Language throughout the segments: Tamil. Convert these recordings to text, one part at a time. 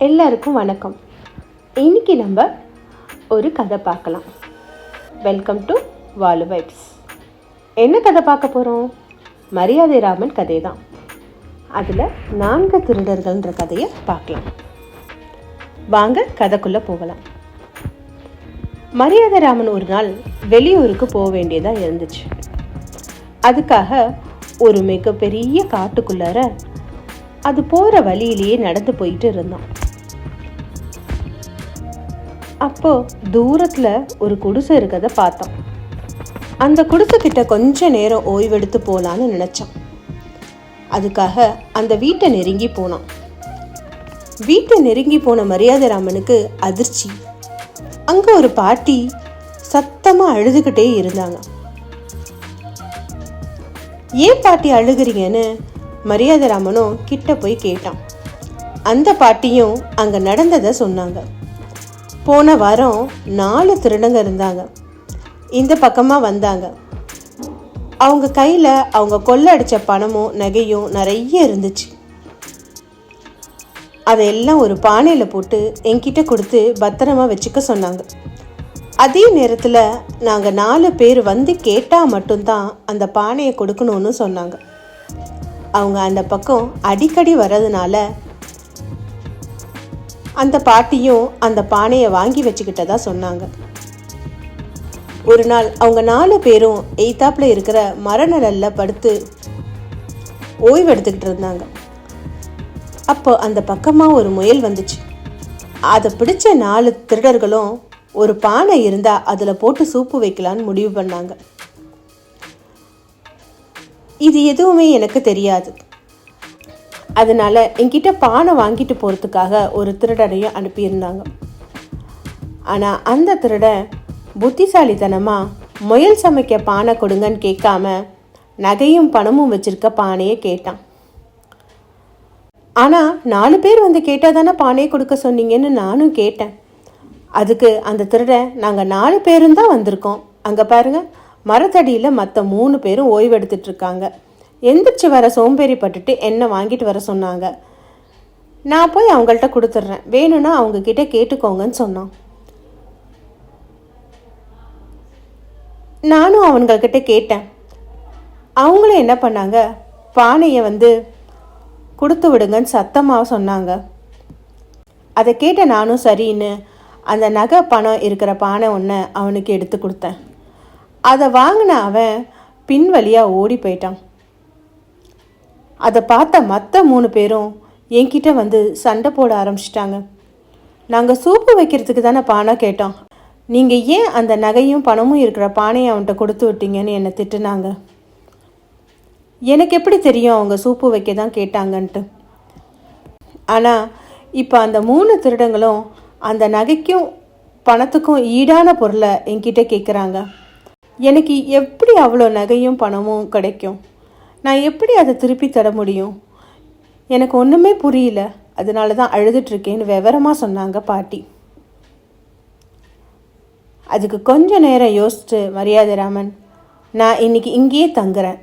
எல்லாருக்கும் வணக்கம். இன்னைக்கு நம்ம ஒரு கதை பார்க்கலாம். Welcome to Vaalu vibes. என்ன கதை பார்க்க போகிறோம்? மரியாதை ராமன் கதை தான். அதில் 4 திருடர்கள்ன்ற கதையை பார்க்கலாம். வாங்க கதைக்குள்ளே போகலாம். மரியாதை ராமன் ஒரு நாள் வெளியூருக்கு போக வேண்டியதாக இருந்துச்சு. அதுக்காக ஒரு மிகப்பெரிய காட்டுக்குள்ளார அது போகிற வழியிலேயே நடந்து போயிட்டு இருந்தான். அப்போ தூரத்துல ஒரு குடிசை இருக்கிறத பார்த்தான். அந்த குடிசை கிட்ட கொஞ்ச நேரம் ஓய்வெடுத்து போலான்னு நினைச்சான். அதுக்காக அந்த வீட்டை நெருங்கி போனான். வீட்டை நெருங்கி போன மரியாதை ராமனுக்கு அதிர்ச்சி. அங்க ஒரு பாட்டி சத்தமா அழுதுகிட்டே இருந்தாங்க. ஏன் பாட்டி அழுகுறீங்கன்னு மரியாதை ராமனும் கிட்ட போய் கேட்டான். அந்த பாட்டியும் அங்க நடந்ததை சொன்னாங்க. போன வாரம் 4 திருடங்க இருந்தாங்க. இந்த பக்கமா வந்தாங்க. அவங்க கையில அவங்க கொள்ளடிச்ச பணமும் நகையும் நிறைய இருந்துச்சு. அதையெல்லாம் ஒரு பானையில போட்டு என்கிட்ட கொடுத்து பத்திரமா வச்சுக்க சொன்னாங்க. அதே நேரத்துல நாங்க 4 பேர் வந்து கேட்டா மட்டும்தான் அந்த பானையை கொடுக்கணும்னு சொன்னாங்க. அவங்க அந்த பக்கம் அடிக்கடி வர்றதுனால அந்த பாட்டியும் அந்த பானையை வாங்கி வச்சுக்கிட்டதா சொன்னாங்க. ஒரு நாள் அவங்க 4 பேரும் எய்தாப்புல இருக்கிற மரநிழல்ல படுத்து ஓய்வெடுத்துக்கிட்டு இருந்தாங்க. அப்போ அந்த பக்கமா ஒரு முயல் வந்துச்சு. அதை பிடிச்ச 4 திருடர்களும் ஒரு பானை இருந்தா அதுல போட்டு சூப்பு வைக்கலான்னு முடிவு பண்ணாங்க. இது எதுவுமே எனக்கு தெரியாது. அதனால என்கிட்ட பானை வாங்கிட்டு போகிறதுக்காக ஒரு திருடனையும் அனுப்பியிருந்தாங்க. ஆனால் அந்த திருடன் புத்திசாலித்தனமாக முயல் சமைக்க பானை கொடுங்கன்னு கேட்காம நகையும் பணமும் வச்சிருக்க பானையை கேட்டான். ஆனால் 4 பேர் வந்து கேட்டால் தானே பானையை கொடுக்க சொன்னீங்கன்னு நானும் கேட்டேன். அதுக்கு அந்த திருடன், நாங்கள் 4 பேரும் தான் வந்திருக்கோம், அங்கே பாருங்க மரத்தடியில் மற்ற 3 பேரும் ஓய்வெடுத்துட்டு இருக்காங்க, எந்திரிச்சு வர சோம்பேறி பட்டுட்டு என்ன வாங்கிட்டு வர சொன்னாங்க, நான் போய் அவங்கள்ட்ட கொடுத்துட்றேன், வேணும்னா அவங்க கிட்ட கேட்டுக்கோங்கன்னு சொன்னான். நானும் அவங்கக்கிட்ட கேட்டேன். அவங்களும் என்ன பண்ணாங்க, பானையை வந்து கொடுத்து விடுங்கன்னு சத்தமாக சொன்னாங்க. அதை கேட்ட நானும் சரின்னு அந்த நகை பணம் இருக்கிற பானை ஒன்று அவனுக்கு எடுத்து கொடுத்தேன். அதை வாங்கின அவன் பின் வழியாக ஓடி போயிட்டான். அதை பார்த்த மற்ற 3 பேரும் என்கிட்ட வந்து சண்டை போட ஆரம்பிச்சிட்டாங்க. நாங்கள் சூப்பு வைக்கிறதுக்கு தானே பானை கேட்டோம், நீங்கள் ஏன் அந்த நகையும் பணமும் இருக்கிற பானையை அவன்கிட்ட கொடுத்து விட்டீங்கன்னு என்னை திட்டுனாங்க. எனக்கு எப்படி தெரியும் அவங்க சூப்பு வைக்க தான் கேட்டாங்கன்ட்டு. ஆனால் இப்போ அந்த 3 திருடங்களும் அந்த நகைக்கும் பணத்துக்கும் ஈடான பொருளை என்கிட்ட கேட்குறாங்க. எனக்கு எப்படி அவ்வளோ நகையும் பணமும் கிடைக்கும்? நான் எப்படி அதை திருப்பி தர முடியும்? எனக்கு ஒன்றுமே புரியல, அதனால தான் அழுதுட்ருக்கேன்னு விவரமாக சொன்னாங்க பாட்டி. அதுக்கு கொஞ்ச நேரம் யோசிச்சு மரியாதை ராமன், நான் இன்னைக்கு இங்கேயே தங்குறேன்,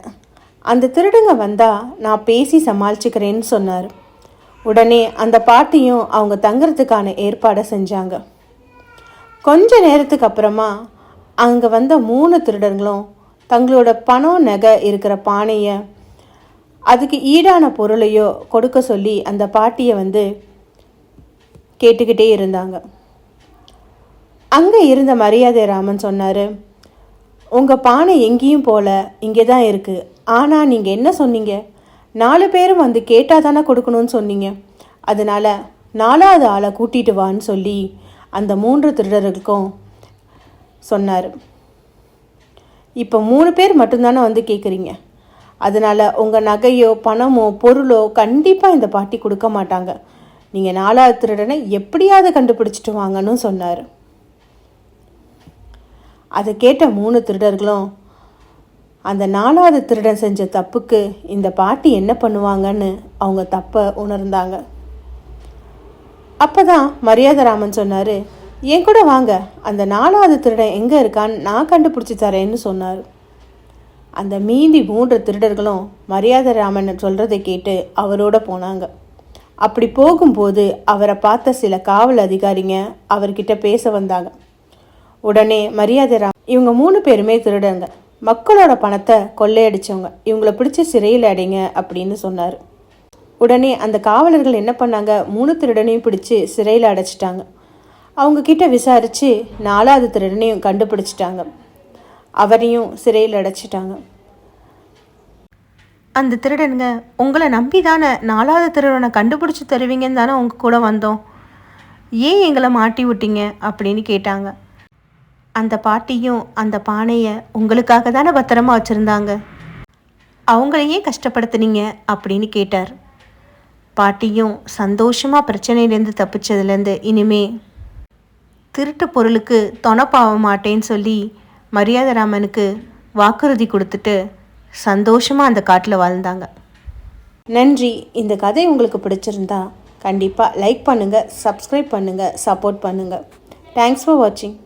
அந்த திருடுங்க வந்தால் நான் பேசி சமாளிச்சுக்கிறேன்னு சொன்னார். உடனே அந்த பாட்டியும் அவங்க தங்குறதுக்கான ஏற்பாடை செஞ்சாங்க. கொஞ்ச நேரத்துக்கு அப்புறமா அங்கே வந்த 3 திருடர்களும் தங்களோட பணம் நகை இருக்கிற பானையை அதுக்கு ஈடான பொருளையோ கொடுக்க சொல்லி அந்த பாட்டியை வந்து கேட்டுக்கிட்டே இருந்தாங்க. அங்கே இருந்த மரியாதை ராமன் சொன்னார், உங்கள் பானை எங்கேயும் போல இங்கே தான் இருக்குது. ஆனால் நீங்கள் என்ன சொன்னீங்க, 4 பேரும் வந்து கேட்டால் தானே கொடுக்கணும்னு சொன்னீங்க, அதனால 4வது ஆளை கூட்டிகிட்டு வான்னு சொல்லி அந்த 3 திருடர்களுக்கும் சொன்னார். இப்போ 3 பேர் மட்டும்தானே வந்து கேட்குறீங்க, அதனால் உங்கள் நகையோ பணமோ பொருளோ கண்டிப்பாக இந்த பாட்டி கொடுக்க மாட்டாங்க, நீங்கள் 4வது திருடனை எப்படியாவது கண்டுபிடிச்சிட்டு வாங்கன்னு சொன்னார். அதை கேட்ட 3 திருடர்களும் அந்த 4வது திருடன் செஞ்ச தப்புக்கு இந்த பாட்டி என்ன பண்ணுவாங்கன்னு அவங்க தப்பை உணர்ந்தாங்க. அப்போ தான் மரியாதை ராமன் சொன்னார், என் கூட வாங்க, அந்த 4வது திருடன் எங்கே இருக்கான்னு நான் கண்டுபிடிச்சி தரேன்னு சொன்னார். அந்த மீதி 3 திருடர்களும் மரியாதை ராமன் சொல்கிறதை கேட்டு அவரோட போனாங்க. அப்படி போகும்போது அவரை பார்த்த சில காவல் அதிகாரிங்க அவர்கிட்ட பேச வந்தாங்க. உடனே மரியாதைராம், இவங்க 3 பேருமே திருடங்க, மக்களோட பணத்தை கொள்ளையடிச்சவங்க, இவங்களை பிடிச்சி சிறையில் அடைங்க அப்படின்னு சொன்னார். உடனே அந்த காவலர்கள் என்ன பண்ணாங்க, 3 திருடனையும் பிடிச்சி சிறையில் அடைச்சிட்டாங்க. அவங்க கிட்ட விசாரித்து 4வது திருடனையும் கண்டுபிடிச்சிட்டாங்க. அவரையும் சிறையில் அடைச்சிட்டாங்க. அந்த திருடனுங்க, உங்களை நம்பி தானே 4வது திருடனை கண்டுபிடிச்சி தருவீங்கன்னு தானே உங்கள் கூட வந்தோம், ஏன் எங்களை மாட்டி விட்டீங்க அப்படின்னு கேட்டாங்க. அந்த பாட்டியும் அந்த பானையை உங்களுக்காக தானே பத்திரமா வச்சுருந்தாங்க, அவங்களையே கஷ்டப்படுத்துனீங்க அப்படின்னு கேட்டார். பாட்டியும் சந்தோஷமாக பிரச்சனையிலேருந்து தப்பிச்சதுலேருந்து இனிமே திருட்டு பொருளுக்கு தொணப்பாக மாட்டேன்னு சொல்லி மரியாதைராமனுக்கு வாக்குறுதி கொடுத்துட்டு சந்தோஷமாக அந்த காட்டில் வாழ்ந்தாங்க. நன்றி. இந்த கதை உங்களுக்கு பிடிச்சிருந்தா கண்டிப்பாக லைக் பண்ணுங்கள், சப்ஸ்கிரைப் பண்ணுங்கள், சப்போர்ட் பண்ணுங்கள். தேங்க்ஸ் ஃபார் வாட்சிங்.